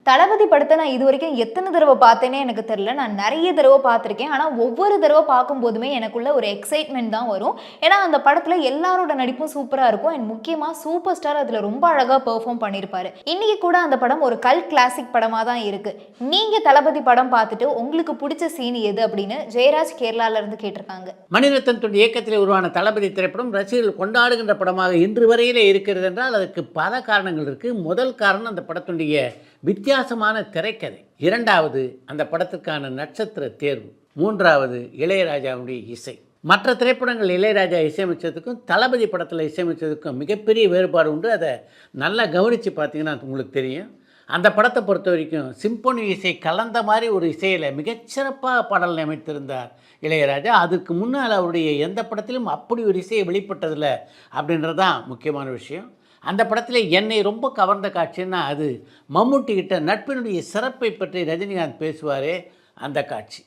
தளபதி படத்த நான் இதுவரைக்கும் எத்தன தடவ பார்த்தேன்னே எனக்கு தெரியல. நான் நெறைய தடவ பார்த்துருக்கேன். ஆனா, ஒவ்வொரு தடவ பார்க்கும்போதுமே எனக்குள்ள ஒரு எக்ஸைட்மென்ட் தான் வரும். ஏன்னா, அந்த படத்துல எல்லாரோட நடிப்பும் சூப்பரா இருக்கும். அண்ட் முக்கியமா சூப்பர் ஸ்டார் அதுல ரொம்ப அழகா பெர்ஃபார்ம் பண்ணியிருப்பாரு. இன்னைக்கு கூட அந்த படம் ஒரு கல்ட் கிளாசிக் படமா தான் இருக்கு. நீங்க தளபதி படம் பார்த்துட்டு உங்களுக்கு புடிச்ச சீன் எது அப்படின்னு ஜெயராஜ் கேரளால இருந்து கேட்டிருக்காங்க. மணிரத்னம் தன் இயக்கத்தில் உருவான தளபதி திரைப்படம் ரசிகர்கள் கொண்டாடுகின்ற படமாக இன்று வரையிலே இருக்கிறது என்றால் அதற்கு பல காரணங்கள் இருக்குது. முதல் காரணம் அந்த படத்துடைய வித்தியாசமான திரைக்கதை. இரண்டாவது அந்த படத்துக்கான நட்சத்திர தேர்வு. மூன்றாவது இளையராஜாவுடைய இசை. மற்ற திரைப்படங்கள் இளையராஜா இசையமைச்சதுக்கும் தளபதி படத்தில் இசையமைச்சதுக்கும் மிகப்பெரிய வேறுபாடு உண்டு. அதை நல்லா கவனித்து பார்த்தீங்கன்னா உங்களுக்கு தெரியும். அந்த படத்தை பொறுத்த வரைக்கும் சிம்பொனி இசை கலந்த மாதிரி ஒரு இசையில் மிகச்சிறப்பாக பாடல் அமைத்திருந்தார் இளையராஜா. அதுக்கு முன்னால் அவருடைய எந்த படத்திலும் அப்படி ஒரு இசையை வெளிப்பட்டதில்லை அப்படின்றது தான் முக்கியமான விஷயம். அந்த படத்தில் என்னை ரொம்ப கவர்ந்த காட்சின்னா அது மம்முட்டி கிட்ட நட்பினுடைய சிறப்பை பற்றி ரஜினிகாந்த் பேசுவாரே அந்த காட்சி.